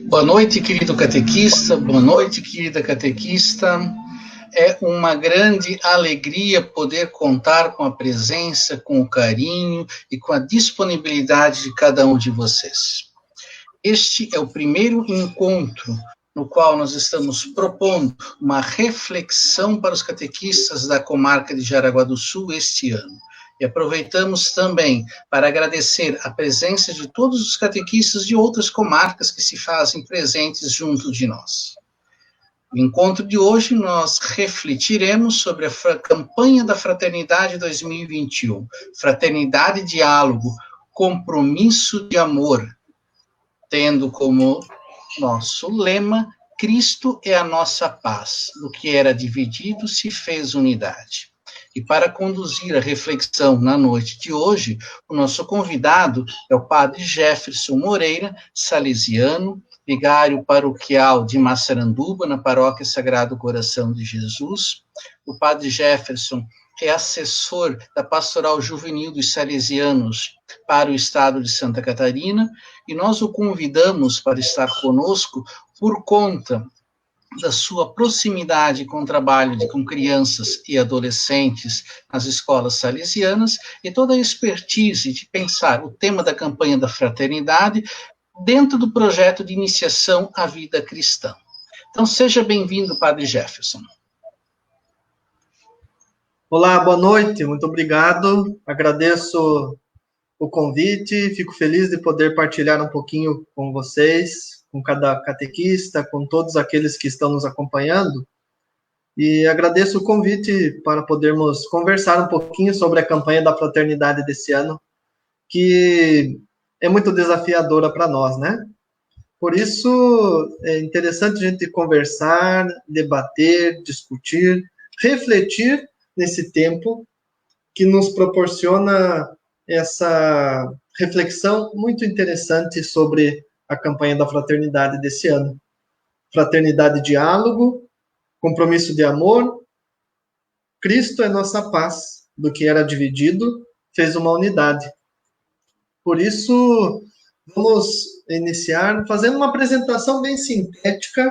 Boa noite, querido catequista, boa noite, querida catequista. É uma grande alegria poder contar com a presença, com o carinho e com a disponibilidade de cada um de vocês. Este é o primeiro encontro no qual nós estamos propondo uma reflexão para os catequistas da comarca de Jaraguá do Sul este ano. E aproveitamos também para agradecer a presença de todos os catequistas de outras comarcas que se fazem presentes junto de nós. No encontro de hoje, nós refletiremos sobre a campanha da Fraternidade 2021, Fraternidade e Diálogo, Compromisso de Amor, tendo como nosso lema, Cristo é a nossa paz, do que era dividido se fez unidade. E para conduzir a reflexão na noite de hoje, o nosso convidado é o padre Jefferson Moreira, salesiano, vigário paroquial de Massaranduba, na paróquia Sagrado Coração de Jesus. O padre Jefferson é assessor da Pastoral Juvenil dos Salesianos para o estado de Santa Catarina, e nós o convidamos para estar conosco por conta da sua proximidade com o trabalho com crianças e adolescentes nas escolas salesianas e toda a expertise de pensar o tema da campanha da fraternidade dentro do projeto de iniciação à vida cristã. Então, seja bem-vindo, Padre Jefferson. Olá, boa noite, muito obrigado, agradeço o convite, fico feliz de poder partilhar um pouquinho com vocês, com cada catequista, com todos aqueles que estão nos acompanhando, e agradeço o convite para podermos conversar um pouquinho sobre a campanha da fraternidade desse ano, que é muito desafiadora para nós, né? Por isso, é interessante a gente conversar, debater, discutir, refletir nesse tempo que nos proporciona essa reflexão muito interessante sobre a campanha da fraternidade desse ano. Fraternidade e diálogo, compromisso de amor, Cristo é nossa paz, do que era dividido, fez uma unidade. Por isso, vamos iniciar fazendo uma apresentação bem sintética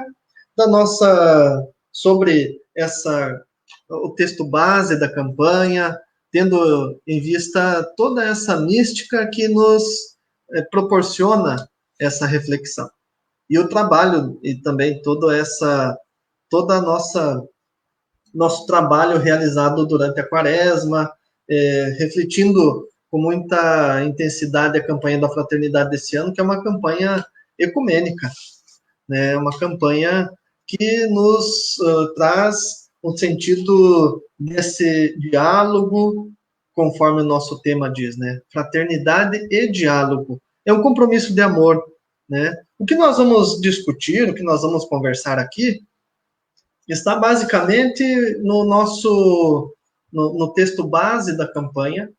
da nossa, sobre o texto base da campanha, tendo em vista toda essa mística que nos proporciona essa reflexão. E o trabalho, e também toda a nosso trabalho realizado durante a quaresma, refletindo com muita intensidade a campanha da fraternidade desse ano, que é uma campanha ecumênica, né? Uma campanha que nos traz um sentido desse diálogo, conforme o nosso tema diz, né? Fraternidade e diálogo. É um compromisso de amor, né? O que nós vamos discutir, o que nós vamos conversar aqui, está basicamente no texto base da campanha,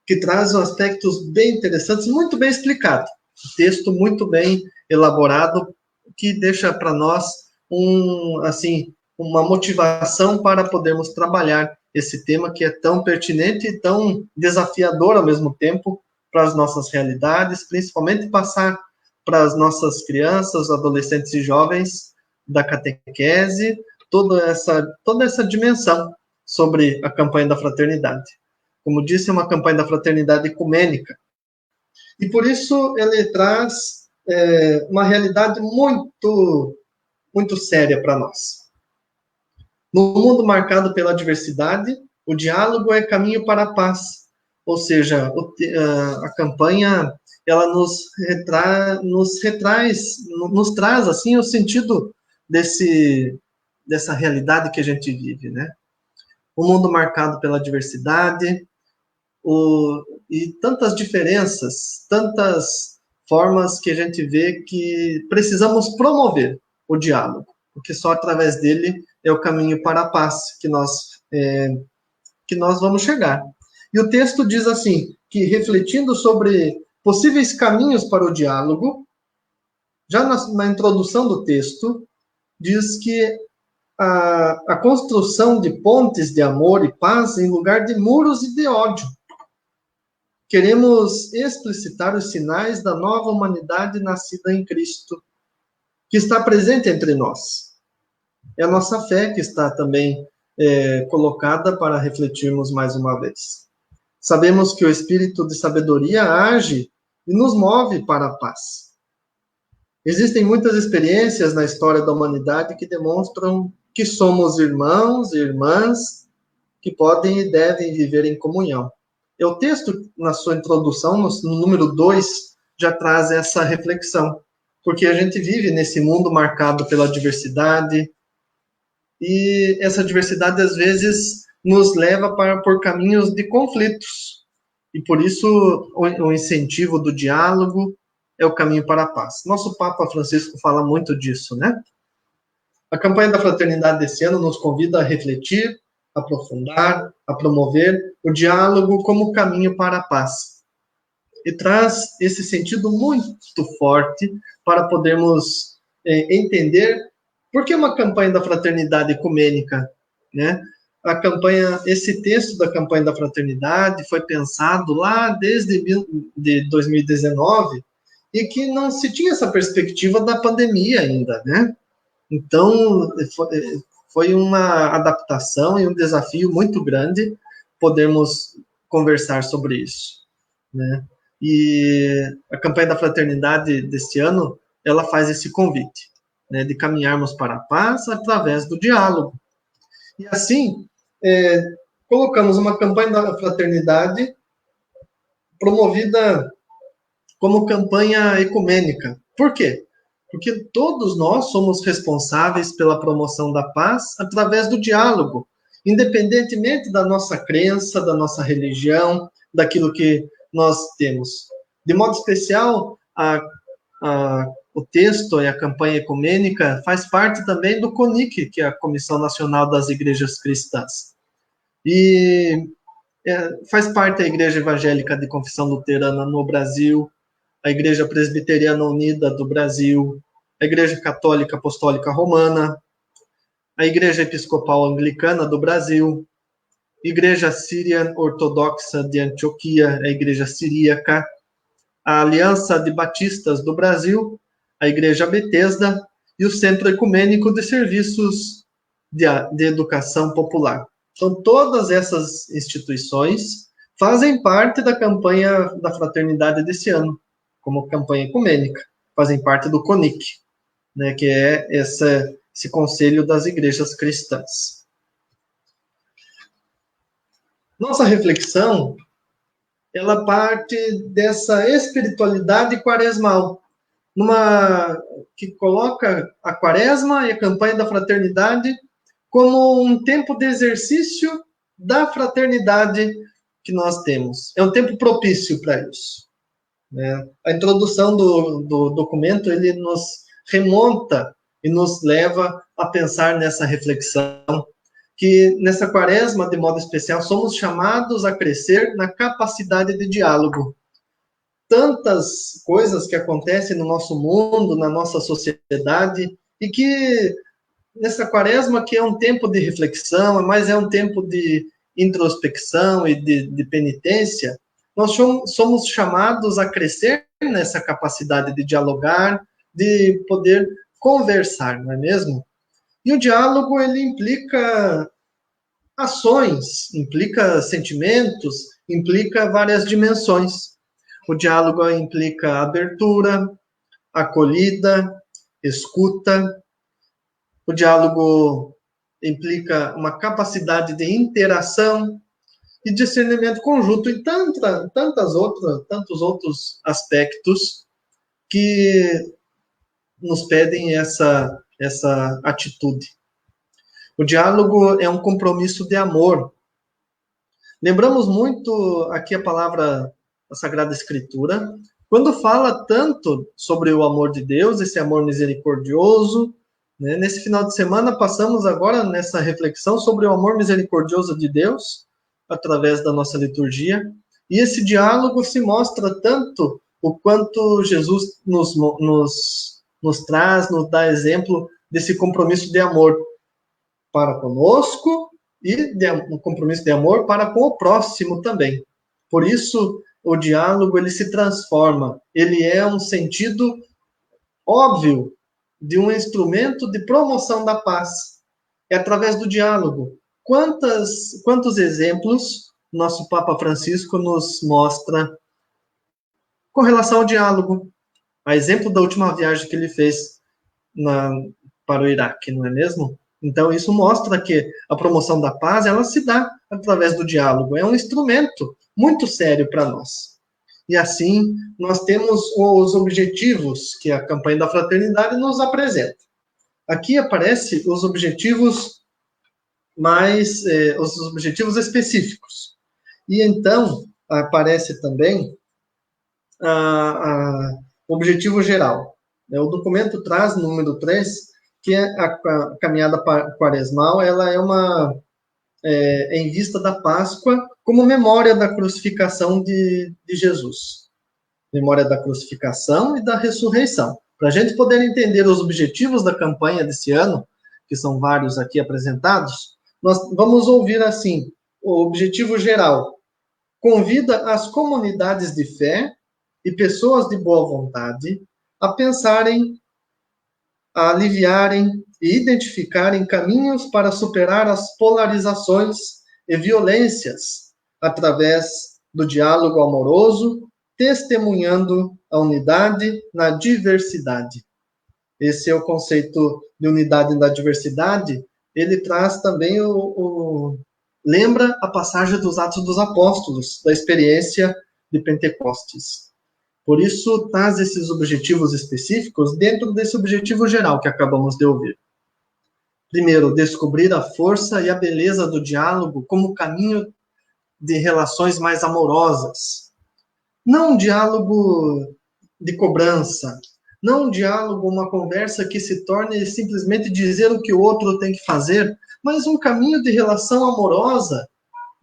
que traz aspectos bem interessantes, muito bem explicado. Um texto muito bem elaborado, que deixa para nós uma motivação para podermos trabalhar esse tema que é tão pertinente e tão desafiador ao mesmo tempo para as nossas realidades, principalmente passar para as nossas crianças, adolescentes e jovens da catequese, toda essa dimensão sobre a campanha da fraternidade. Como disse, é uma campanha da fraternidade ecumênica. E por isso ele traz uma realidade muito, muito séria para nós. No mundo marcado pela diversidade, o diálogo é caminho para a paz. Ou seja, a campanha ela nos traz assim o sentido dessa realidade que a gente vive, né? Um mundo marcado pela diversidade, e tantas diferenças, tantas formas que a gente vê que precisamos promover o diálogo, porque só através dele é o caminho para a paz que nós vamos chegar. E o texto diz assim, que refletindo sobre possíveis caminhos para o diálogo, já na introdução do texto, diz que a construção de pontes de amor e paz em lugar de muros e de ódio. Queremos explicitar os sinais da nova humanidade nascida em Cristo, que está presente entre nós. É a nossa fé que está também colocada para refletirmos mais uma vez. Sabemos que o Espírito de sabedoria age e nos move para a paz. Existem muitas experiências na história da humanidade que demonstram que somos irmãos e irmãs que podem e devem viver em comunhão. E o texto, na sua introdução, no número 2, já traz essa reflexão, porque a gente vive nesse mundo marcado pela diversidade, e essa diversidade, às vezes, nos leva por caminhos de conflitos. E por isso, o incentivo do diálogo é o caminho para a paz. Nosso Papa Francisco fala muito disso, né? A campanha da fraternidade desse ano nos convida a refletir, aprofundar, a promover o diálogo como caminho para a paz. E traz esse sentido muito forte para podermos entender por que uma campanha da fraternidade ecumênica, né? Esse texto da campanha da fraternidade foi pensado lá desde 2019 e que não se tinha essa perspectiva da pandemia ainda, né? Então, foi uma adaptação e um desafio muito grande podermos conversar sobre isso, né? E a campanha da fraternidade deste ano, ela faz esse convite, né, de caminharmos para a paz através do diálogo. E assim, colocamos uma campanha da fraternidade promovida como campanha ecumênica. Por quê? Porque todos nós somos responsáveis pela promoção da paz através do diálogo, independentemente da nossa crença, da nossa religião, daquilo que nós temos. De modo especial, o texto e a campanha ecumênica faz parte também do CONIC, que é a Comissão Nacional das Igrejas Cristãs. E faz parte da Igreja Evangélica de Confissão Luterana no Brasil, a Igreja Presbiteriana Unida do Brasil, a Igreja Católica Apostólica Romana, a Igreja Episcopal Anglicana do Brasil, Igreja Síria Ortodoxa de Antioquia, a Igreja Siríaca, a Aliança de Batistas do Brasil, a Igreja Betesda e o Centro Ecumênico de Serviços de Educação Popular. Então, todas essas instituições fazem parte da campanha da fraternidade desse ano, como campanha ecumênica, fazem parte do CONIC, né, que é esse Conselho das Igrejas Cristãs. Nossa reflexão, ela parte dessa espiritualidade quaresmal, que coloca a quaresma e a campanha da fraternidade como um tempo de exercício da fraternidade que nós temos. É um tempo propício para isso. A introdução do documento, ele nos remonta e nos leva a pensar nessa reflexão, que nessa quaresma, de modo especial, somos chamados a crescer na capacidade de diálogo. Tantas coisas que acontecem no nosso mundo, na nossa sociedade, e que nessa quaresma, que é um tempo de reflexão, mas é um tempo de introspecção e de penitência, nós somos chamados a crescer nessa capacidade de dialogar, de poder conversar, não é mesmo? E o diálogo, ele implica ações, implica sentimentos, implica várias dimensões. O diálogo implica abertura, acolhida, escuta. O diálogo implica uma capacidade de interação e discernimento conjunto e tantos outros aspectos que nos pedem essa atitude. O diálogo é um compromisso de amor. Lembramos muito aqui a palavra da Sagrada Escritura, quando fala tanto sobre o amor de Deus, esse amor misericordioso, né? Nesse final de semana, passamos agora nessa reflexão sobre o amor misericordioso de Deus, através da nossa liturgia, e esse diálogo se mostra tanto o quanto Jesus nos traz, nos dá exemplo desse compromisso de amor para conosco e um compromisso de amor para com o próximo também. Por isso, o diálogo, ele se transforma, ele é um sentido óbvio de um instrumento de promoção da paz. É através do diálogo. Quantos exemplos nosso Papa Francisco nos mostra com relação ao diálogo? A exemplo da última viagem que ele fez para o Iraque, não é mesmo? Então, isso mostra que a promoção da paz, ela se dá através do diálogo. É um instrumento muito sério para nós. E assim, nós temos os objetivos que a campanha da fraternidade nos apresenta. Aqui aparecem os objetivos os objetivos específicos. E então, aparece também o objetivo geral. O documento traz, no número 3, que a caminhada quaresmal, ela é em vista da Páscoa, como memória da crucificação de Jesus. Memória da crucificação e da ressurreição. Para a gente poder entender os objetivos da campanha desse ano, que são vários aqui apresentados, nós vamos ouvir assim, o objetivo geral. Convida as comunidades de fé e pessoas de boa vontade a pensarem, a aliviarem e identificarem caminhos para superar as polarizações e violências através do diálogo amoroso, testemunhando a unidade na diversidade. Esse é o conceito de unidade na diversidade. Ele traz também lembra a passagem dos Atos dos Apóstolos, da experiência de Pentecostes. Por isso, traz esses objetivos específicos dentro desse objetivo geral que acabamos de ouvir. Primeiro, descobrir a força e a beleza do diálogo como caminho de relações mais amorosas. Não um diálogo de cobrança, não um diálogo, uma conversa que se torne simplesmente dizer o que o outro tem que fazer, mas um caminho de relação amorosa,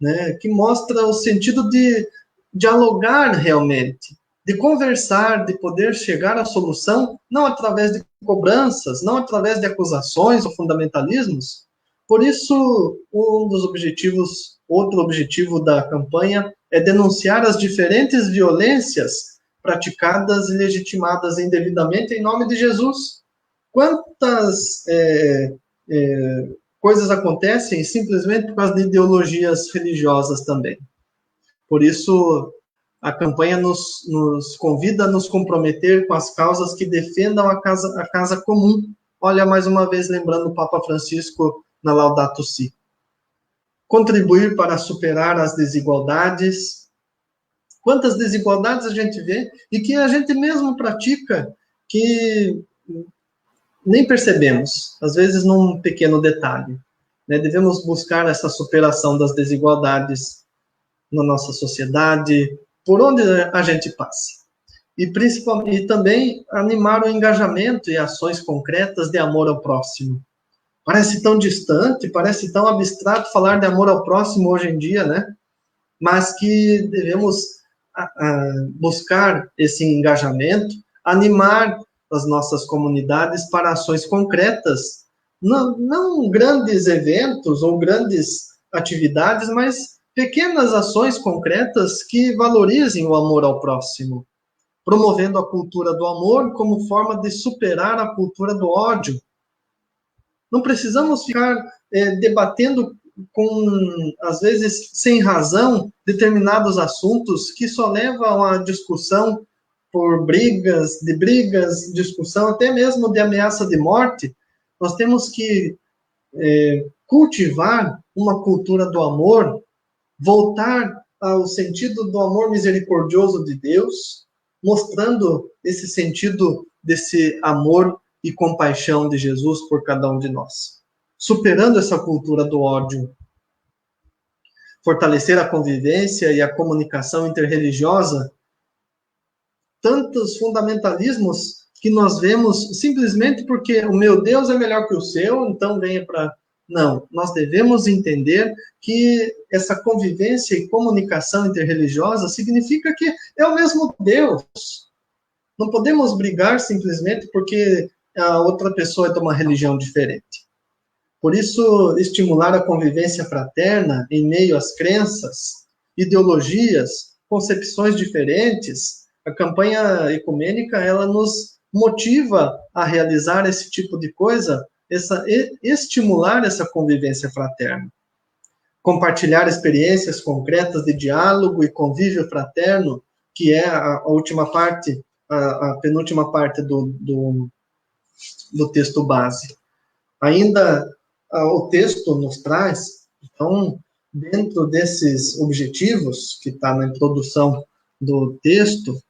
né, que mostra o sentido de dialogar realmente, de conversar, de poder chegar à solução, não através de cobranças, não através de acusações ou fundamentalismos. Por isso, outro objetivo da campanha é denunciar as diferentes violências praticadas e legitimadas indevidamente em nome de Jesus. Quantas coisas acontecem simplesmente por causa de ideologias religiosas também. Por isso, a campanha nos convida a nos comprometer com as causas que defendam a casa comum. Olha, mais uma vez, lembrando o Papa Francisco na Laudato Si. Contribuir para superar as desigualdades. Quantas desigualdades a gente vê e que a gente mesmo pratica, que nem percebemos, às vezes num pequeno detalhe. Né? Devemos buscar essa superação das desigualdades na nossa sociedade, por onde a gente passa. E também animar o engajamento e ações concretas de amor ao próximo. Parece tão distante, parece tão abstrato falar de amor ao próximo hoje em dia, né? Mas que devemos buscar esse engajamento, animar as nossas comunidades para ações concretas, não grandes eventos ou grandes atividades, mas pequenas ações concretas que valorizem o amor ao próximo, promovendo a cultura do amor como forma de superar a cultura do ódio. Não precisamos ficar debatendo às vezes, sem razão, determinados assuntos que só levam à discussão por brigas, discussão até mesmo de ameaça de morte. Nós temos que cultivar uma cultura do amor, voltar ao sentido do amor misericordioso de Deus, mostrando esse sentido desse amor e compaixão de Jesus por cada um de nós. Superando essa cultura do ódio. Fortalecer a convivência e a comunicação interreligiosa. Tantos fundamentalismos que nós vemos simplesmente porque o meu Deus é melhor que o seu, então venha para... Não, nós devemos entender que essa convivência e comunicação interreligiosa significa que é o mesmo Deus. Não podemos brigar simplesmente porque a outra pessoa é de uma religião diferente. Por isso, estimular a convivência fraterna em meio às crenças, ideologias, concepções diferentes, a campanha ecumênica, ela nos motiva a realizar esse tipo de coisa, estimular essa convivência fraterna. Compartilhar experiências concretas de diálogo e convívio fraterno, que é a última parte, a penúltima parte do texto base. Ainda o texto nos traz, então, dentro desses objetivos, que está na introdução do texto,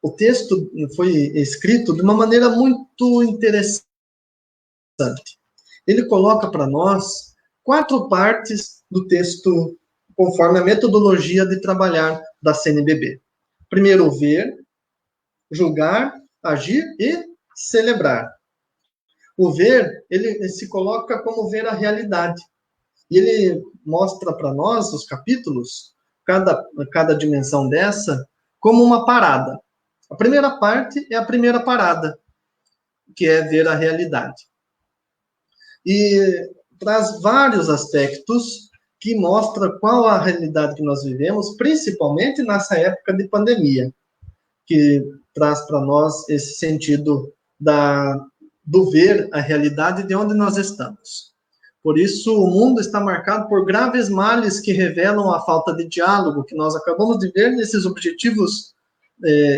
o texto foi escrito de uma maneira muito interessante. Ele coloca para nós 4 partes do texto, conforme a metodologia de trabalhar da CNBB. Primeiro, ver, julgar, agir e celebrar. O ver, ele se coloca como ver a realidade. E ele mostra para nós, os capítulos, cada dimensão dessa, como uma parada. A primeira parte é a primeira parada, que é ver a realidade. E traz vários aspectos que mostram qual a realidade que nós vivemos, principalmente nessa época de pandemia, que traz para nós esse sentido do ver a realidade de onde nós estamos. Por isso, o mundo está marcado por graves males que revelam a falta de diálogo, que nós acabamos de ver nesses objetivos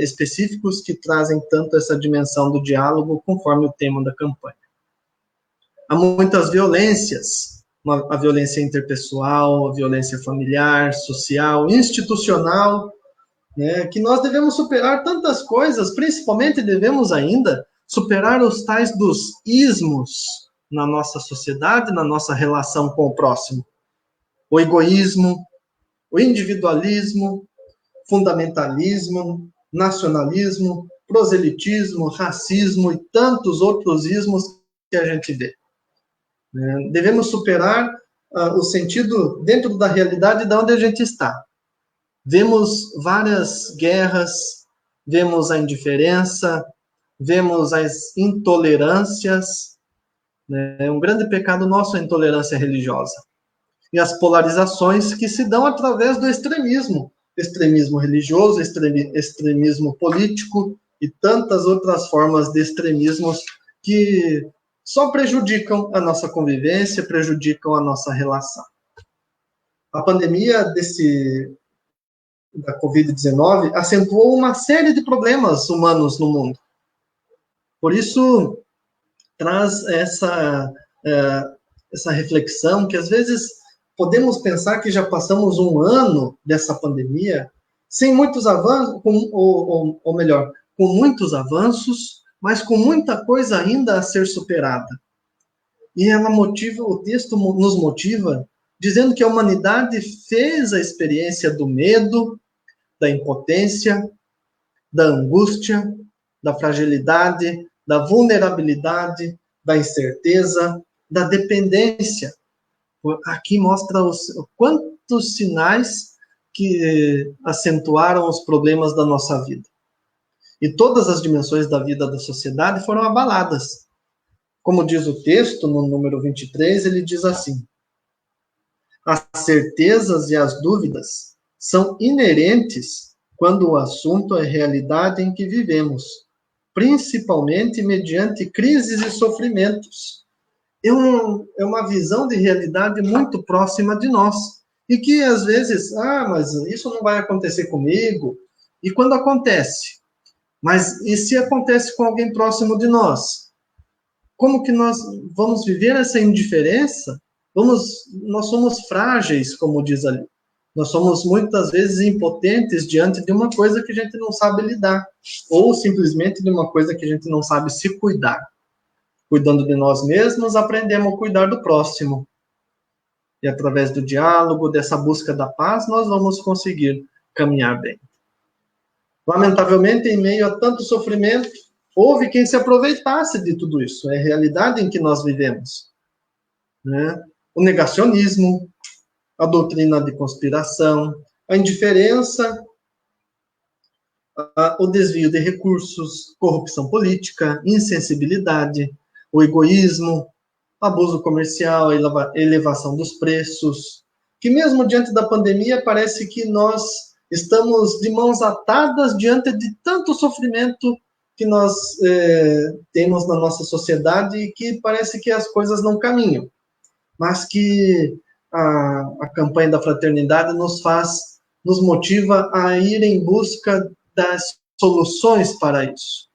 específicos que trazem tanto essa dimensão do diálogo, conforme o tema da campanha. Há muitas violências, a violência interpessoal, a violência familiar, social, institucional, né, que nós devemos superar tantas coisas, principalmente devemos ainda superar os tais dos ismos na nossa sociedade, na nossa relação com o próximo. O egoísmo, o individualismo, fundamentalismo, nacionalismo, proselitismo, racismo e tantos outros ismos que a gente vê. Devemos superar o sentido dentro da realidade de onde a gente está. Vemos várias guerras, vemos a indiferença, vemos as intolerâncias, né? Um grande pecado nosso é a intolerância religiosa. E as polarizações que se dão através do extremismo religioso, extremismo político e tantas outras formas de extremismos que só prejudicam a nossa convivência, prejudicam a nossa relação. A pandemia da Covid-19 acentuou uma série de problemas humanos no mundo. Por isso, traz essa reflexão que, às vezes, podemos pensar que já passamos um ano dessa pandemia sem muitos avanços, ou melhor, com muitos avanços, mas com muita coisa ainda a ser superada. E o texto nos motiva, dizendo que a humanidade fez a experiência do medo, da impotência, da angústia, da fragilidade, da vulnerabilidade, da incerteza, da dependência. Aqui mostra quantos sinais que acentuaram os problemas da nossa vida. E todas as dimensões da vida da sociedade foram abaladas. Como diz o texto, no número 23, ele diz assim: as certezas e as dúvidas são inerentes quando o assunto é a realidade em que vivemos, principalmente mediante crises e sofrimentos. É uma visão de realidade muito próxima de nós. E que, às vezes, mas isso não vai acontecer comigo. E quando acontece? Mas e se acontece com alguém próximo de nós? Como que nós vamos viver essa indiferença? Nós somos frágeis, como diz ali. Nós somos muitas vezes impotentes diante de uma coisa que a gente não sabe lidar, ou simplesmente de uma coisa que a gente não sabe se cuidar. Cuidando de nós mesmos, aprendemos a cuidar do próximo. E através do diálogo, dessa busca da paz, nós vamos conseguir caminhar bem. Lamentavelmente, em meio a tanto sofrimento, houve quem se aproveitasse de tudo isso. É a realidade em que nós vivemos, né? O negacionismo, a doutrina de conspiração, a indiferença, o desvio de recursos, corrupção política, insensibilidade, o egoísmo, abuso comercial, elevação dos preços, que mesmo diante da pandemia parece que nós Estamos de mãos atadas diante de tanto sofrimento que nós temos na nossa sociedade e que parece que as coisas não caminham, mas que a campanha da fraternidade nos motiva a ir em busca das soluções para isso.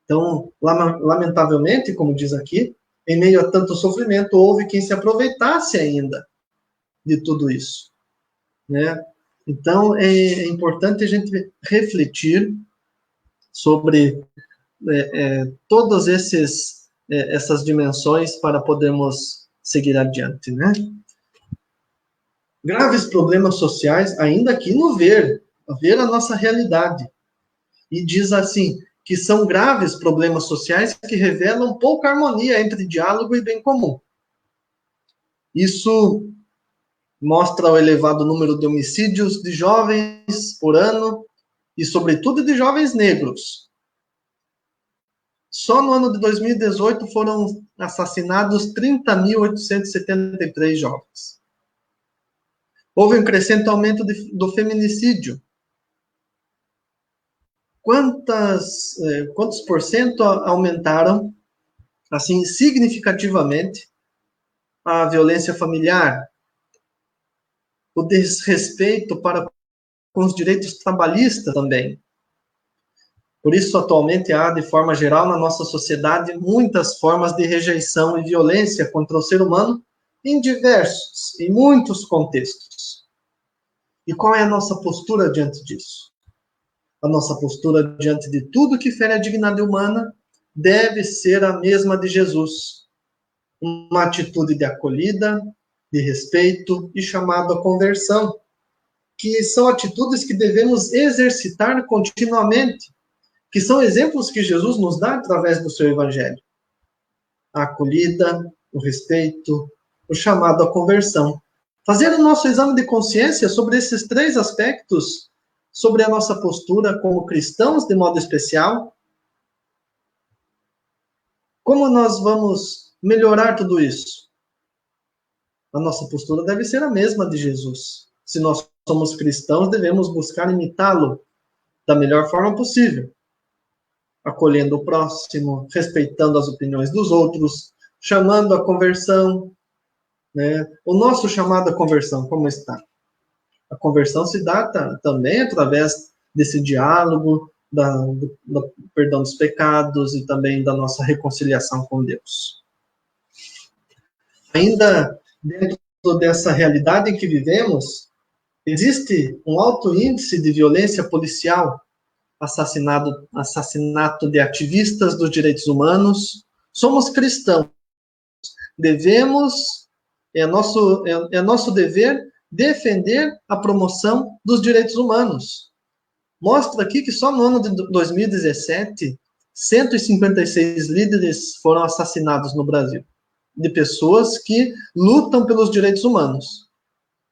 Então, lamentavelmente, como diz aqui, em meio a tanto sofrimento, houve quem se aproveitasse ainda de tudo isso, né? Então, é importante a gente refletir sobre todas essas dimensões para podermos seguir adiante, né? Graves problemas sociais, ainda aqui no ver a nossa realidade. E diz assim, que são graves problemas sociais que revelam pouca harmonia entre diálogo e bem comum. Isso mostra o elevado número de homicídios de jovens por ano, e sobretudo de jovens negros. Só no ano de 2018 foram assassinados 30.873 jovens. Houve um crescente aumento do feminicídio. Quantos por cento aumentaram, assim, significativamente, a violência familiar, o desrespeito para com os direitos trabalhistas também. Por isso, atualmente, há, de forma geral, na nossa sociedade, muitas formas de rejeição e violência contra o ser humano em muitos contextos. E qual é a nossa postura diante disso? A nossa postura diante de tudo que fere a dignidade humana deve ser a mesma de Jesus. Uma atitude de acolhida, de respeito e chamado à conversão, que são atitudes que devemos exercitar continuamente, que são exemplos que Jesus nos dá através do seu evangelho. A acolhida, o respeito, o chamado à conversão. Fazer o nosso exame de consciência sobre esses três aspectos, sobre a nossa postura como cristãos, de modo especial. Como nós vamos melhorar tudo isso? A nossa postura deve ser a mesma de Jesus. Se nós somos cristãos, devemos buscar imitá-lo da melhor forma possível, acolhendo o próximo, respeitando as opiniões dos outros, chamando a conversão, né? O nosso chamado à conversão, como está? A conversão se dá também através desse diálogo, do perdão dos pecados e também da nossa reconciliação com Deus. Ainda dentro dessa realidade em que vivemos, existe um alto índice de violência policial, assassinato de ativistas dos direitos humanos. Somos cristãos. É nosso dever defender a promoção dos direitos humanos. Mostra aqui que só no ano de 2017, 156 líderes foram assassinados no Brasil, de pessoas que lutam pelos direitos humanos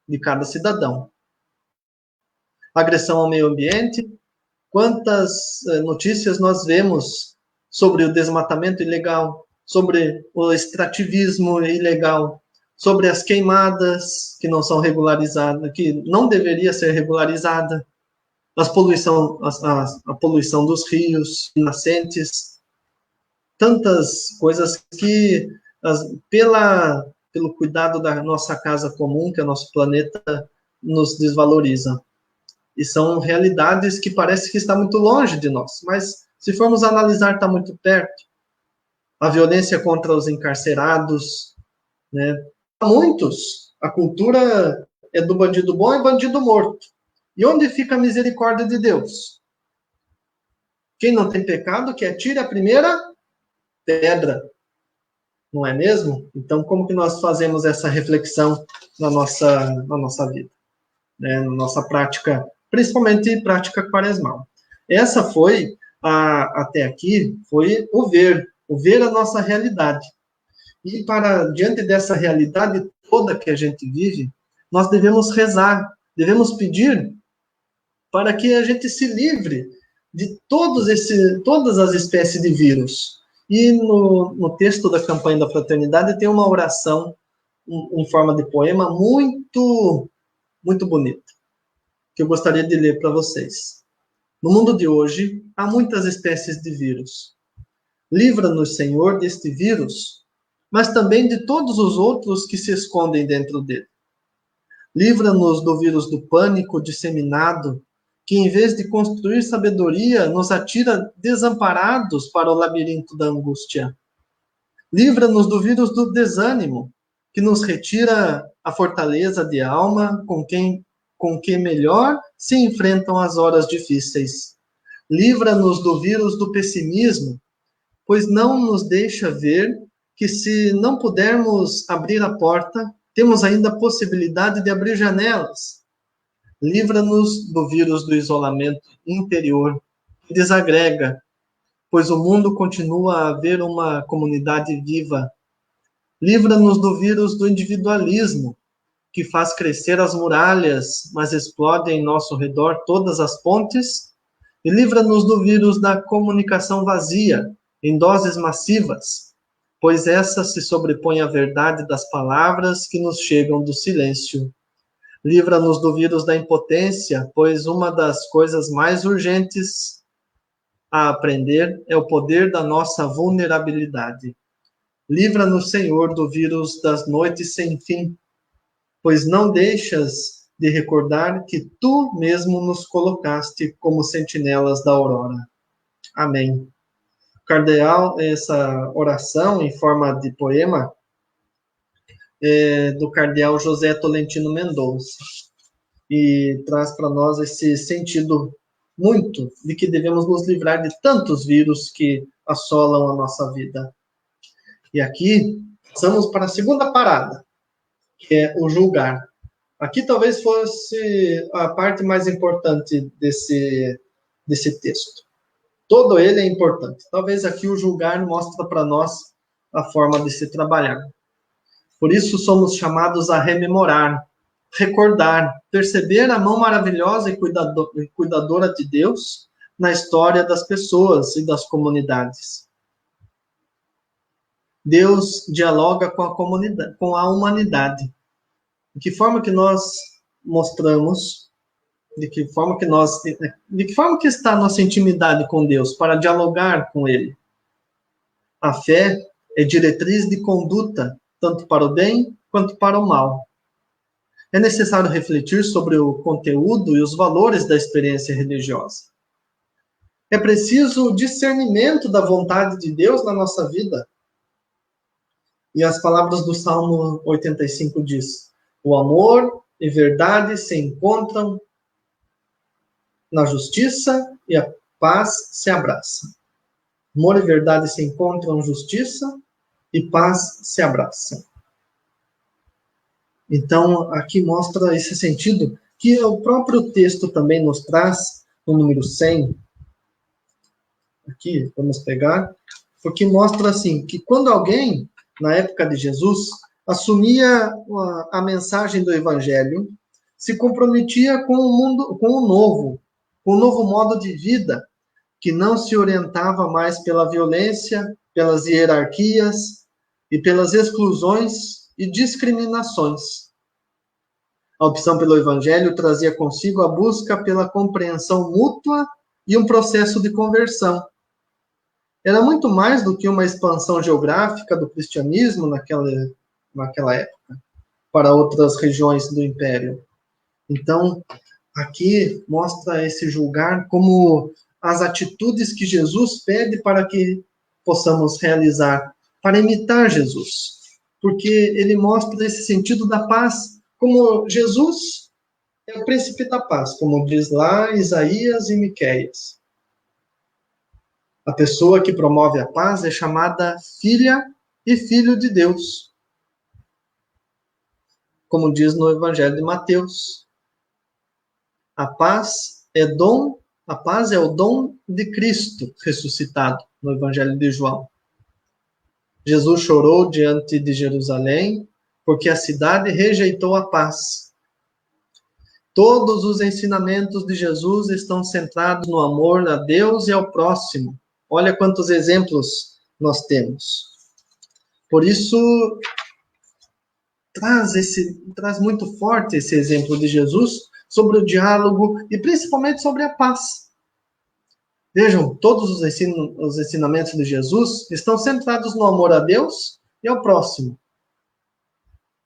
de cada cidadão. Agressão ao meio ambiente. Quantas notícias nós vemos sobre o desmatamento ilegal, sobre o extrativismo ilegal, sobre as queimadas que não são regularizadas, que não deveria ser regularizada, a poluição dos rios nascentes, tantas coisas que, pelo cuidado da nossa casa comum, que é o nosso planeta, nos desvaloriza. E são realidades que parece que está muito longe de nós, mas se formos analisar, está muito perto. A violência contra os encarcerados, né? Muitos, a cultura é do bandido bom e bandido morto. E onde fica a misericórdia de Deus? Quem não tem pecado, que atire a primeira pedra. Não é mesmo? Então, como que nós fazemos essa reflexão na nossa vida? Né? Na nossa prática, principalmente prática quaresmal. Essa foi, até aqui, foi o ver a nossa realidade. E diante dessa realidade toda que a gente vive, nós devemos rezar, devemos pedir para que a gente se livre de todas as espécies de vírus. E no texto da campanha da fraternidade tem uma oração em forma de poema muito, muito bonita, que eu gostaria de ler para vocês. No mundo de hoje, há muitas espécies de vírus. Livra-nos, Senhor, deste vírus, mas também de todos os outros que se escondem dentro dele. Livra-nos do vírus do pânico disseminado, que em vez de construir sabedoria, nos atira desamparados para o labirinto da angústia. Livra-nos do vírus do desânimo, que nos retira a fortaleza de alma com que melhor se enfrentam as horas difíceis. Livra-nos do vírus do pessimismo, pois não nos deixa ver que se não pudermos abrir a porta, temos ainda a possibilidade de abrir janelas. Livra-nos do vírus do isolamento interior, que desagrega, pois o mundo continua a haver uma comunidade viva. Livra-nos do vírus do individualismo, que faz crescer as muralhas, mas explode em nosso redor todas as pontes. E livra-nos do vírus da comunicação vazia, em doses massivas, pois essa se sobrepõe à verdade das palavras que nos chegam do silêncio. Livra-nos do vírus da impotência, pois uma das coisas mais urgentes a aprender é o poder da nossa vulnerabilidade. Livra-nos, Senhor, do vírus das noites sem fim, pois não deixas de recordar que tu mesmo nos colocaste como sentinelas da aurora. Amém. Cardeal, essa oração em forma de poema é do cardeal José Tolentino Mendonça, e traz para nós esse sentido muito de que devemos nos livrar de tantos vírus que assolam a nossa vida. E aqui, passamos para a segunda parada, que é o julgar. Aqui talvez fosse a parte mais importante desse texto. Todo ele é importante. Talvez aqui o julgar mostra para nós a forma de se trabalhar. Por isso somos chamados a rememorar, recordar, perceber a mão maravilhosa e cuidadora de Deus na história das pessoas e das comunidades. Deus dialoga com a comunidade, com a humanidade. De que forma que nós mostramos, de que forma que está a nossa intimidade com Deus para dialogar com Ele? A fé é diretriz de conduta, tanto para o bem quanto para o mal. É necessário refletir sobre o conteúdo e os valores da experiência religiosa. É preciso discernimento da vontade de Deus na nossa vida. E as palavras do Salmo 85 diz: o amor e verdade se encontram na justiça e a paz se abraça. Amor e verdade se encontram, justiça e paz se abraçam. Então, aqui mostra esse sentido que o próprio texto também nos traz, no número 100. Aqui, vamos pegar, porque mostra assim, que quando alguém, na época de Jesus, assumia a mensagem do Evangelho, se comprometia com o mundo, com um novo modo de vida, que não se orientava mais pela violência, pelas hierarquias e pelas exclusões e discriminações. A opção pelo Evangelho trazia consigo a busca pela compreensão mútua e um processo de conversão. Era muito mais do que uma expansão geográfica do cristianismo naquela época, para outras regiões do Império. Então, aqui mostra esse julgar como as atitudes que Jesus pede para que possamos realizar, para imitar Jesus. Porque ele mostra esse sentido da paz, como Jesus é o príncipe da paz, como diz lá Isaías e Miqueias. A pessoa que promove a paz é chamada filha e filho de Deus. Como diz no Evangelho de Mateus. A paz é o dom de Cristo ressuscitado, no Evangelho de João. Jesus chorou diante de Jerusalém, porque a cidade rejeitou a paz. Todos os ensinamentos de Jesus estão centrados no amor a Deus e ao próximo. Olha quantos exemplos nós temos. Por isso, traz muito forte esse exemplo de Jesus sobre o diálogo e principalmente sobre a paz. Vejam, todos os ensinamentos de Jesus estão centrados no amor a Deus e ao próximo.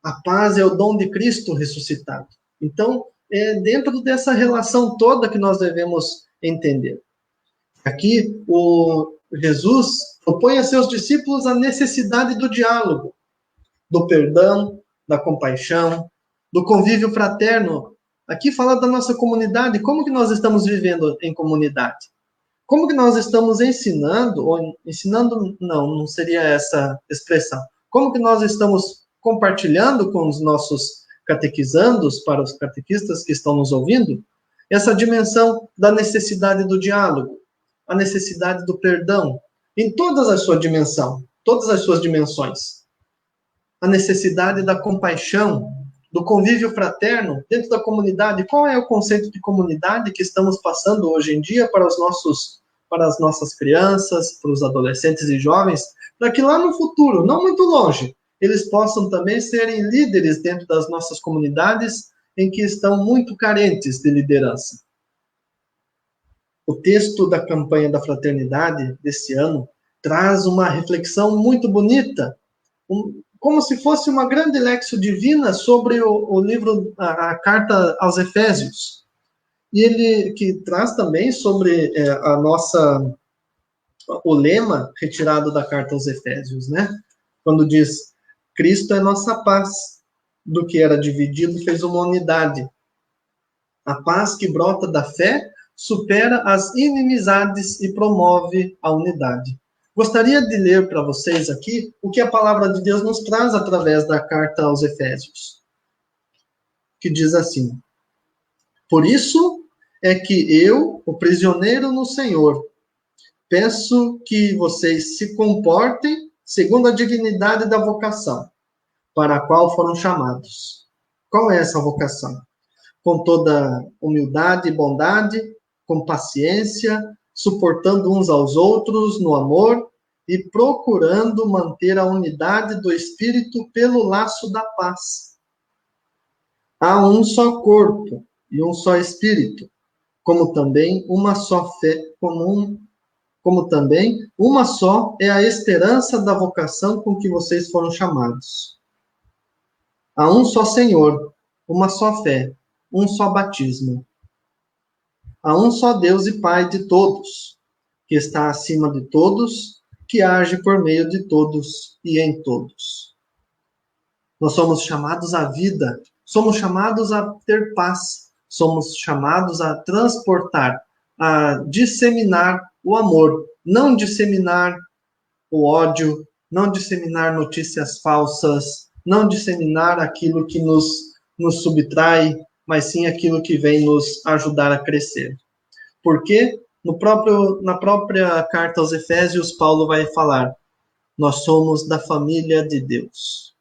A paz é o dom de Cristo ressuscitado. Então, é dentro dessa relação toda que nós devemos entender. Aqui, o Jesus propõe a seus discípulos a necessidade do diálogo, do perdão, da compaixão, do convívio fraterno. Aqui fala da nossa comunidade, como que nós estamos vivendo em comunidade? Como que nós estamos ensinando, ou ensinando, não seria essa expressão. Como que nós estamos compartilhando com os nossos catequizandos, para os catequistas que estão nos ouvindo, essa dimensão da necessidade do diálogo, a necessidade do perdão, em todas as suas dimensões. A necessidade da compaixão, do convívio fraterno dentro da comunidade. Qual é o conceito de comunidade que estamos passando hoje em dia para as nossas crianças, para os adolescentes e jovens, para que lá no futuro, não muito longe, eles possam também serem líderes dentro das nossas comunidades em que estão muito carentes de liderança. O texto da campanha da fraternidade desse ano traz uma reflexão muito bonita, como se fosse uma grande lexio divina sobre o livro, a carta aos Efésios. E ele que traz também sobre o lema retirado da carta aos Efésios, né? Quando diz, Cristo é nossa paz, do que era dividido fez uma unidade. A paz que brota da fé supera as inimizades e promove a unidade. Gostaria de ler para vocês aqui o que a palavra de Deus nos traz através da carta aos Efésios, que diz assim: Por isso é que eu, o prisioneiro no Senhor, peço que vocês se comportem segundo a dignidade da vocação para a qual foram chamados. Qual é essa vocação? Com toda humildade e bondade, com paciência, suportando uns aos outros no amor e procurando manter a unidade do Espírito pelo laço da paz. Há um só corpo e um só Espírito, como também uma só fé comum, como também uma só é a esperança da vocação com que vocês foram chamados. Há um só Senhor, uma só fé, um só batismo. Há um só Deus e Pai de todos, que está acima de todos, que age por meio de todos e em todos. Nós somos chamados à vida, somos chamados a ter paz, somos chamados a transportar, a disseminar o amor, não disseminar o ódio, não disseminar notícias falsas, não disseminar aquilo que nos subtrai, mas sim aquilo que vem nos ajudar a crescer. Porque na própria carta aos Efésios, Paulo vai falar, nós somos da família de Deus.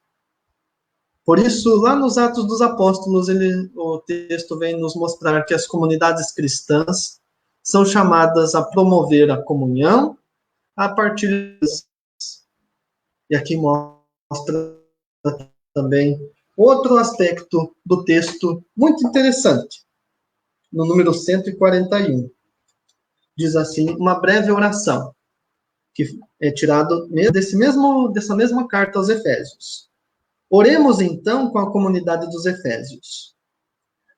Por isso, lá nos Atos dos Apóstolos, o texto vem nos mostrar que as comunidades cristãs são chamadas a promover a comunhão a partir e aqui mostra também outro aspecto do texto muito interessante. No número 141, diz assim, uma breve oração, que é tirado dessa mesma carta aos Efésios. Oremos então com a comunidade dos Efésios.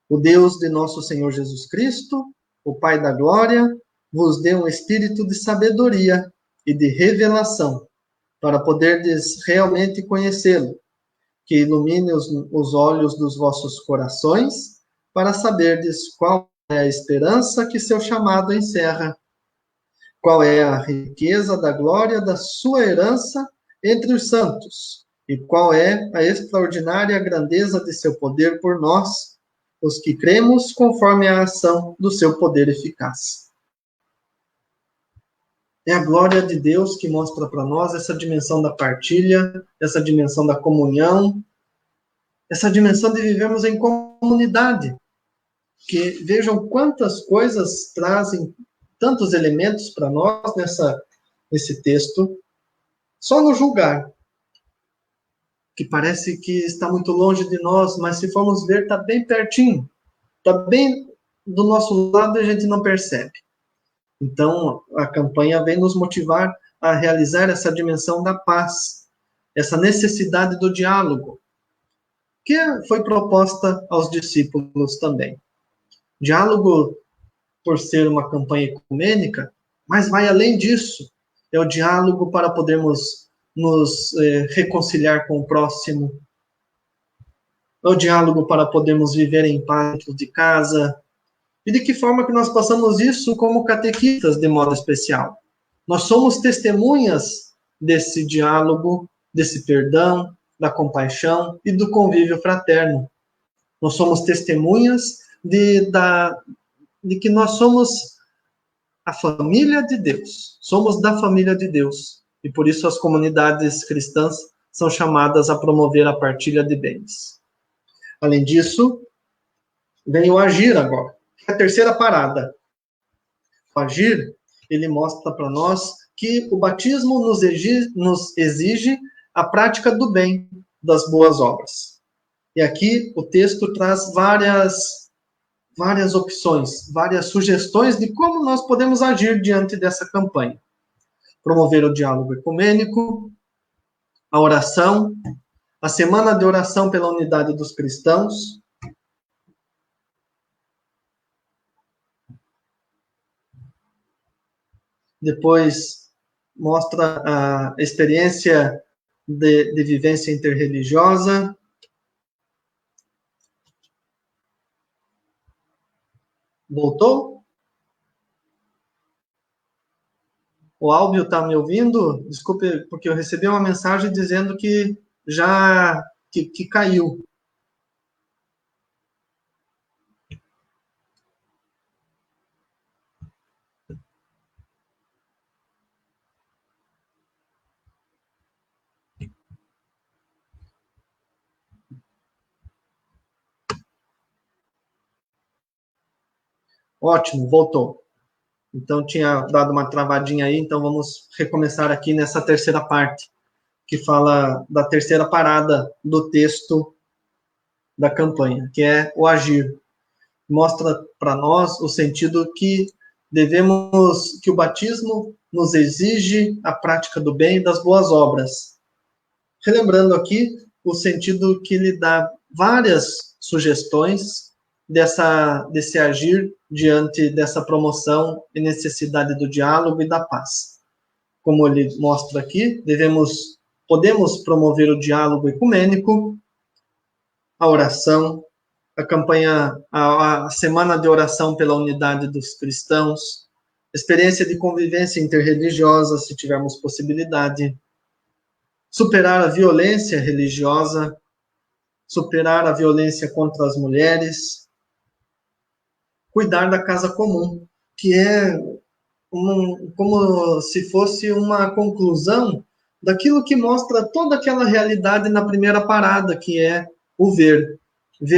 O Deus de nosso Senhor Jesus Cristo, o Pai da glória, vos dê um espírito de sabedoria e de revelação, para poderdes realmente conhecê-lo, que ilumine os olhos dos vossos corações, para saberdes qual é a esperança que seu chamado encerra, qual é a riqueza da glória da sua herança entre os santos, e qual é a extraordinária grandeza de seu poder por nós, os que cremos conforme a ação do seu poder eficaz. É a glória de Deus que mostra para nós essa dimensão da partilha, essa dimensão da comunhão, essa dimensão de vivermos em comunidade. Que vejam quantas coisas trazem tantos elementos para nós nesse texto, só no julgar, que parece que está muito longe de nós, mas se formos ver, está bem pertinho. está bem do nosso lado e a gente não percebe. Então, a campanha vem nos motivar a realizar essa dimensão da paz, essa necessidade do diálogo, que foi proposta aos discípulos também. Diálogo, por ser uma campanha ecumênica, mas vai além disso. É o diálogo para podermos nos reconciliar com o próximo. É o diálogo para podermos viver em paz dentro de casa. E de que forma que nós passamos isso como catequistas, de modo especial? Nós somos testemunhas desse diálogo, desse perdão, da compaixão e do convívio fraterno. Nós somos testemunhas de que nós somos a família de Deus. Somos da família de Deus. E por isso as comunidades cristãs são chamadas a promover a partilha de bens. Além disso, vem o agir agora. A terceira parada. O agir, ele mostra para nós que o batismo nos exige a prática do bem, das boas obras. E aqui o texto traz várias opções, várias sugestões de como nós podemos agir diante dessa campanha. Promover o diálogo ecumênico, a oração, a semana de oração pela unidade dos cristãos, depois mostra a experiência de vivência interreligiosa, voltou? O Álvio está me ouvindo? Desculpe, porque eu recebi uma mensagem dizendo que já que caiu. Ótimo, voltou. Então, tinha dado uma travadinha aí, então vamos recomeçar aqui nessa terceira parte, que fala da terceira parada do texto da campanha, que é o agir. Mostra para nós o sentido que que o batismo nos exige a prática do bem e das boas obras. Relembrando aqui o sentido que ele dá várias sugestões desse agir diante dessa promoção e necessidade do diálogo e da paz. Como ele mostra aqui, podemos promover o diálogo ecumênico, a oração, a semana de oração pela unidade dos cristãos, experiência de convivência interreligiosa, se tivermos possibilidade, superar a violência religiosa, superar a violência contra as mulheres, cuidar da casa comum, que é como se fosse uma conclusão daquilo que mostra toda aquela realidade na primeira parada, que é o ver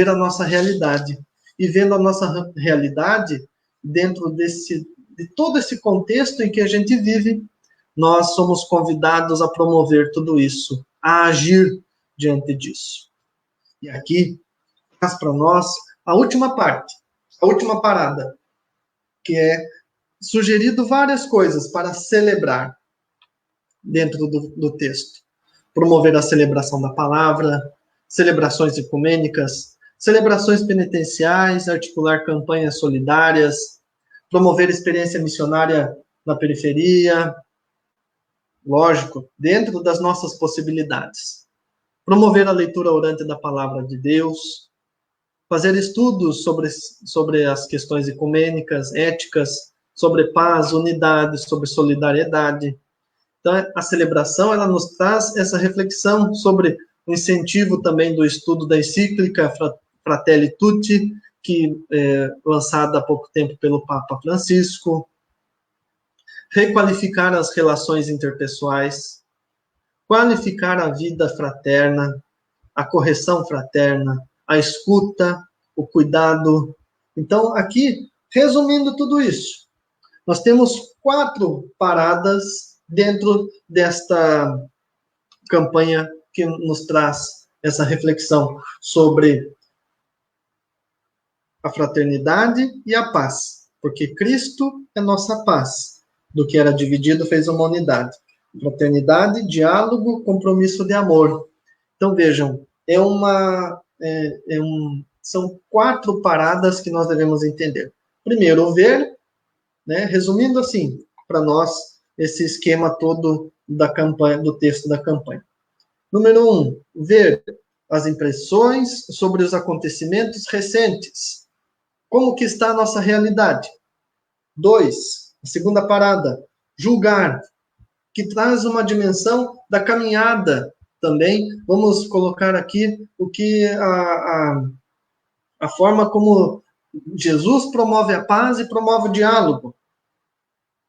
a nossa realidade. E vendo a nossa realidade dentro de todo esse contexto em que a gente vive, nós somos convidados a promover tudo isso, a agir diante disso. E aqui traz para nós a última parte, a última parada, que é sugerido várias coisas para celebrar dentro do texto. Promover a celebração da palavra, celebrações ecumênicas, celebrações penitenciais, articular campanhas solidárias, promover experiência missionária na periferia, lógico, dentro das nossas possibilidades. Promover a leitura orante da palavra de Deus, fazer estudos sobre as questões ecumênicas, éticas, sobre paz, unidade, sobre solidariedade. Então, a celebração, ela nos traz essa reflexão sobre o incentivo também do estudo da encíclica Fratelli Tutti, que é lançada há pouco tempo pelo Papa Francisco, requalificar as relações interpessoais, qualificar a vida fraterna, a correção fraterna, a escuta, o cuidado. Então, aqui, resumindo tudo isso, nós temos 4 paradas dentro desta campanha que nos traz essa reflexão sobre a fraternidade e a paz, porque Cristo é nossa paz. Do que era dividido fez uma unidade. Fraternidade, diálogo, compromisso de amor. Então vejam, são 4 paradas que nós devemos entender. Primeiro, o ver, né? Resumindo assim, para nós, esse esquema todo da campanha, do texto da campanha. Número 1, ver as impressões sobre os acontecimentos recentes. Como que está a nossa realidade? 2, a segunda parada, julgar, que traz uma dimensão da caminhada também. Vamos colocar aqui o que a forma como Jesus promove a paz e promove o diálogo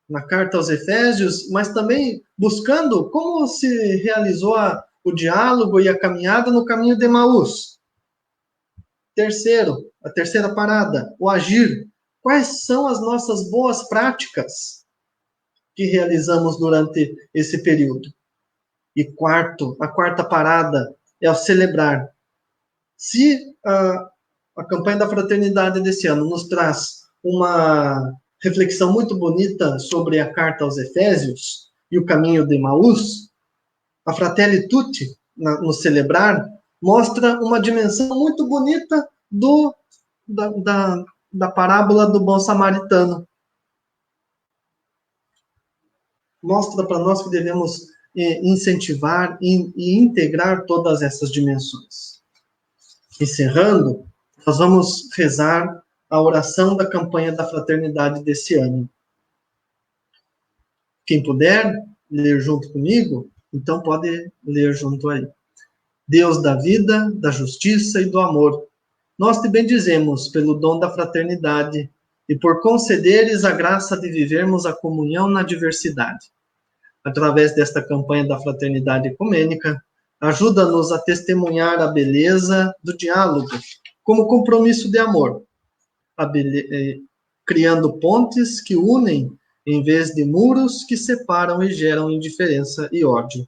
na carta aos Efésios, mas também buscando como se realizou o diálogo e a caminhada no caminho de Emaús. Terceiro, a terceira parada, o agir. Quais são as nossas boas práticas que realizamos durante esse período? E quarto, a quarta parada é o celebrar. Se a campanha da fraternidade desse ano nos traz uma reflexão muito bonita sobre a carta aos Efésios e o caminho de Emaús, a Fratelli Tutti, no celebrar, mostra uma dimensão muito bonita da parábola do bom samaritano. Mostra para nós que devemos incentivar e integrar todas essas dimensões. Encerrando, nós vamos rezar a oração da campanha da fraternidade desse ano. Quem puder ler junto comigo, então pode ler junto aí. Deus da vida, da justiça e do amor, nós te bendizemos pelo dom da fraternidade e por concederes a graça de vivermos a comunhão na diversidade. Através desta campanha da fraternidade ecumênica, ajuda-nos a testemunhar a beleza do diálogo como compromisso de amor, criando pontes que unem em vez de muros que separam e geram indiferença e ódio.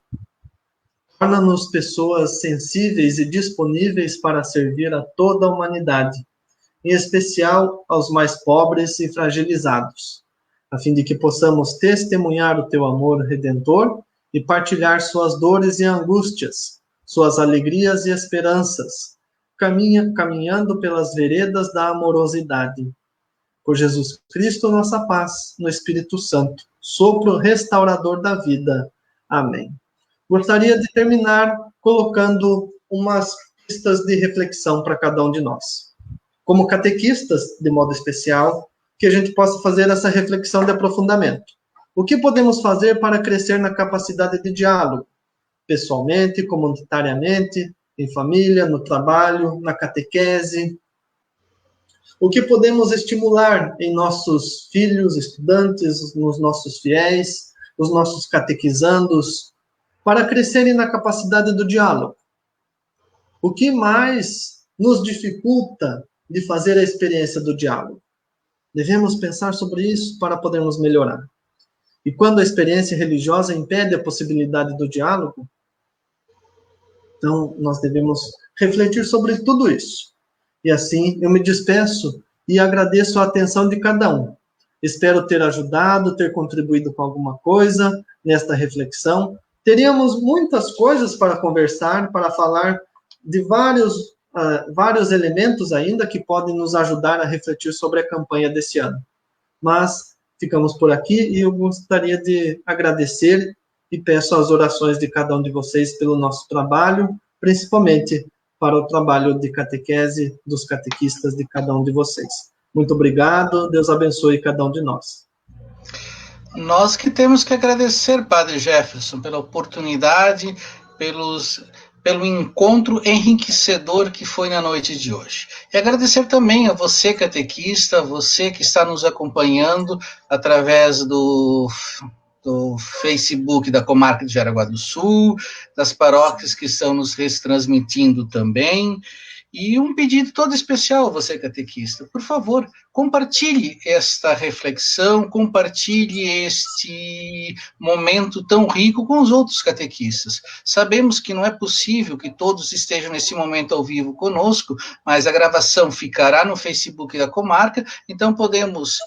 Torna-nos pessoas sensíveis e disponíveis para servir a toda a humanidade, em especial aos mais pobres e fragilizados, a fim de que possamos testemunhar o teu amor redentor e partilhar suas dores e angústias, suas alegrias e esperanças, caminhando pelas veredas da amorosidade. Por Jesus Cristo, nossa paz, no Espírito Santo, sopro restaurador da vida. Amém. Gostaria de terminar colocando umas pistas de reflexão para cada um de nós. Como catequistas, de modo especial, que a gente possa fazer essa reflexão de aprofundamento. O que podemos fazer para crescer na capacidade de diálogo? Pessoalmente, comunitariamente, em família, no trabalho, na catequese. O que podemos estimular em nossos filhos, estudantes, nos nossos fiéis, os nossos catequizandos, para crescerem na capacidade do diálogo? O que mais nos dificulta de fazer a experiência do diálogo? Devemos pensar sobre isso para podermos melhorar. E quando a experiência religiosa impede a possibilidade do diálogo, então nós devemos refletir sobre tudo isso. E assim eu me despeço e agradeço a atenção de cada um. Espero ter ajudado, ter contribuído com alguma coisa nesta reflexão. Teríamos muitas coisas para conversar, para falar de vários elementos ainda que podem nos ajudar a refletir sobre a campanha desse ano. Mas ficamos por aqui e eu gostaria de agradecer e peço as orações de cada um de vocês pelo nosso trabalho, principalmente para o trabalho de catequese dos catequistas de cada um de vocês. Muito obrigado, Deus abençoe cada um de nós. Nós que temos que agradecer, Padre Jefferson, pela oportunidade, pelo encontro enriquecedor que foi na noite de hoje. E agradecer também a você, catequista, você que está nos acompanhando através do Facebook da Comarca de Jaraguá do Sul, das paróquias que estão nos retransmitindo também, E um pedido todo especial a você, catequista. Por favor, compartilhe esta reflexão, compartilhe este momento tão rico com os outros catequistas. Sabemos que não é possível que todos estejam nesse momento ao vivo conosco, mas a gravação ficará no Facebook da comarca, então podemos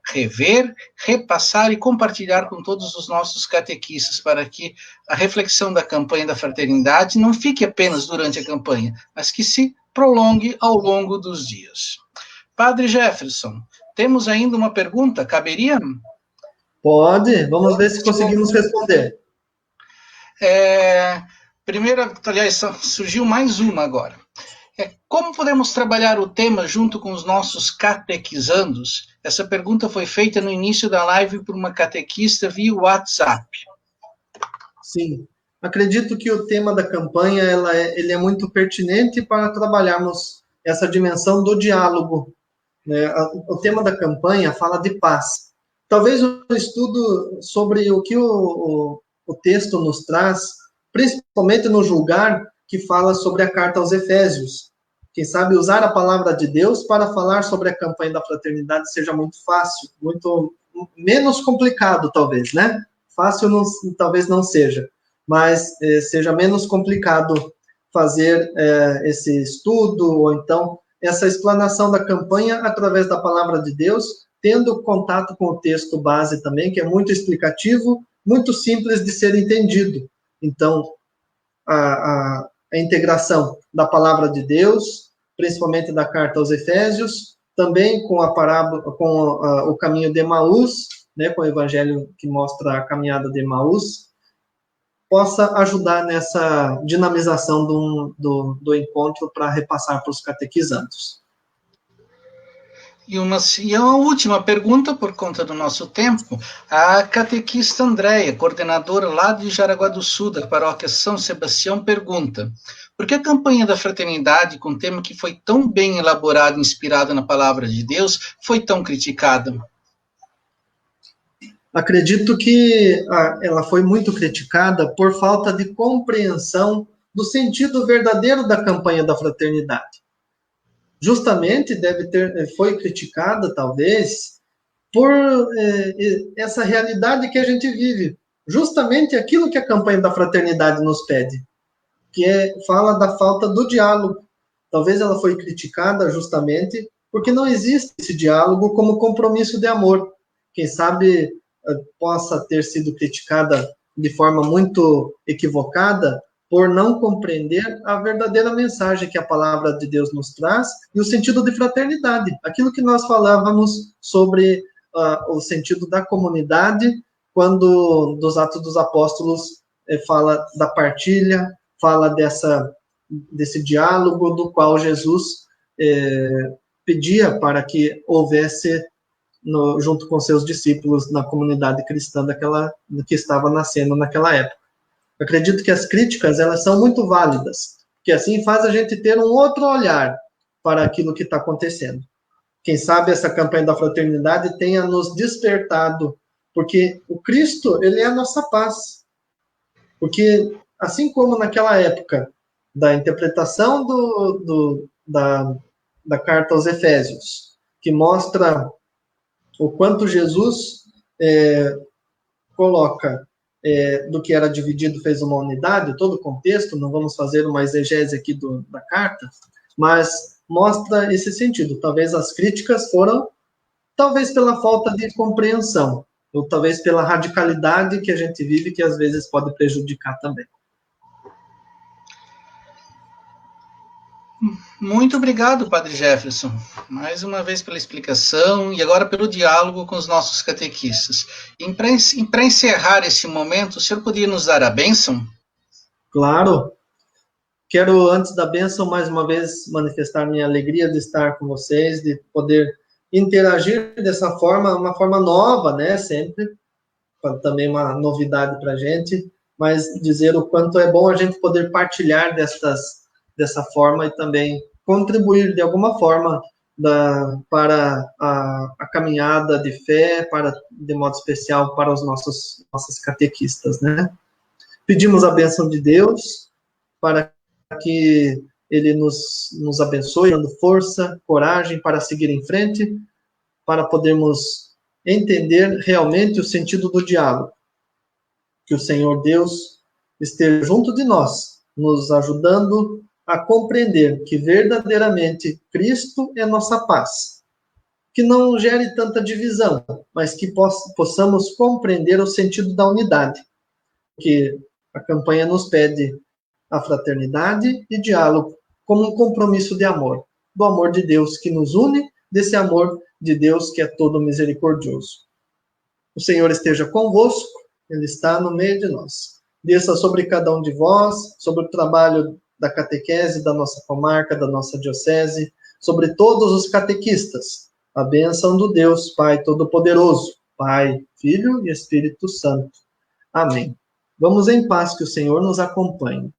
rever, repassar e compartilhar com todos os nossos catequistas para que a reflexão da campanha da fraternidade não fique apenas durante a campanha, mas que se prolongue ao longo dos dias. Padre Jefferson, temos ainda uma pergunta? Caberia? Pode, vamos ver se conseguimos responder. Primeiro, aliás, surgiu mais uma agora. Como podemos trabalhar o tema junto com os nossos catequizandos? Essa pergunta foi feita no início da live por uma catequista via WhatsApp. Sim, acredito que o tema da campanha ele é muito pertinente para trabalharmos essa dimensão do diálogo, né? O tema da campanha fala de paz. Talvez um estudo sobre o que o texto nos traz, principalmente no julgar, que fala sobre a carta aos Efésios. Quem sabe usar a palavra de Deus para falar sobre a campanha da fraternidade seja muito fácil, muito menos complicado, talvez, né? Fácil não, talvez não seja, mas seja menos complicado fazer esse estudo, ou então essa explanação da campanha através da palavra de Deus, tendo contato com o texto base também, que é muito explicativo, muito simples de ser entendido. Então, a integração da palavra de Deus, principalmente da carta aos Efésios, também com a parábola, com o caminho de Emaús, né, com o evangelho que mostra a caminhada de Emaús, possa ajudar nessa dinamização do encontro para repassar para os catequizandos. E uma última pergunta, por conta do nosso tempo, a catequista Andréia, coordenadora lá de Jaraguá do Sul, da paróquia São Sebastião, pergunta: por que a campanha da fraternidade, com um tema que foi tão bem elaborado e inspirado na palavra de Deus, foi tão criticada? Acredito que ela foi muito criticada por falta de compreensão do sentido verdadeiro da campanha da fraternidade. Justamente foi criticada, talvez, por essa realidade que a gente vive. Justamente aquilo que a campanha da fraternidade nos pede, que fala da falta do diálogo. Talvez ela foi criticada justamente porque não existe esse diálogo como compromisso de amor. Quem sabe possa ter sido criticada de forma muito equivocada por não compreender a verdadeira mensagem que a palavra de Deus nos traz e o sentido de fraternidade. Aquilo que nós falávamos sobre o sentido da comunidade, quando dos Atos dos Apóstolos fala da partilha, fala desse diálogo do qual Jesus pedia para que houvesse junto com seus discípulos na comunidade cristã que estava nascendo naquela época. Eu acredito que as críticas, elas são muito válidas, porque assim faz a gente ter um outro olhar para aquilo que está acontecendo. Quem sabe essa campanha da fraternidade tenha nos despertado, porque o Cristo, ele é a nossa paz. Porque, assim como naquela época da interpretação da carta aos Efésios, que mostra o quanto Jesus coloca do que era dividido, fez uma unidade, todo o contexto, não vamos fazer uma exegese aqui da carta, mas mostra esse sentido. Talvez as críticas foram, talvez pela falta de compreensão, ou talvez pela radicalidade que a gente vive, que às vezes pode prejudicar também. Muito obrigado, Padre Jefferson, mais uma vez pela explicação e agora pelo diálogo com os nossos catequistas. E para encerrar esse momento, o senhor poderia nos dar a bênção? Claro. Quero, antes da bênção, mais uma vez manifestar minha alegria de estar com vocês, de poder interagir dessa forma, uma forma nova, né, sempre, também uma novidade para a gente, mas dizer o quanto é bom a gente poder partilhar dessa forma e também contribuir de alguma forma para a caminhada de fé, de modo especial para os nossos catequistas, né? Pedimos a bênção de Deus para que Ele nos abençoe, dando força, coragem para seguir em frente, para podermos entender realmente o sentido do diálogo. Que o Senhor Deus esteja junto de nós, nos ajudando a compreender que verdadeiramente Cristo é nossa paz. Que não gere tanta divisão, mas que possamos compreender o sentido da unidade. Que a campanha nos pede a fraternidade e diálogo como um compromisso de amor. Do amor de Deus que nos une, desse amor de Deus que é todo misericordioso. O Senhor esteja convosco, Ele está no meio de nós. Desça sobre cada um de vós, sobre o trabalho da catequese da nossa comarca, da nossa diocese, sobre todos os catequistas. A bênção do Deus, Pai Todo-Poderoso, Pai, Filho e Espírito Santo. Amém. Vamos em paz, que o Senhor nos acompanhe.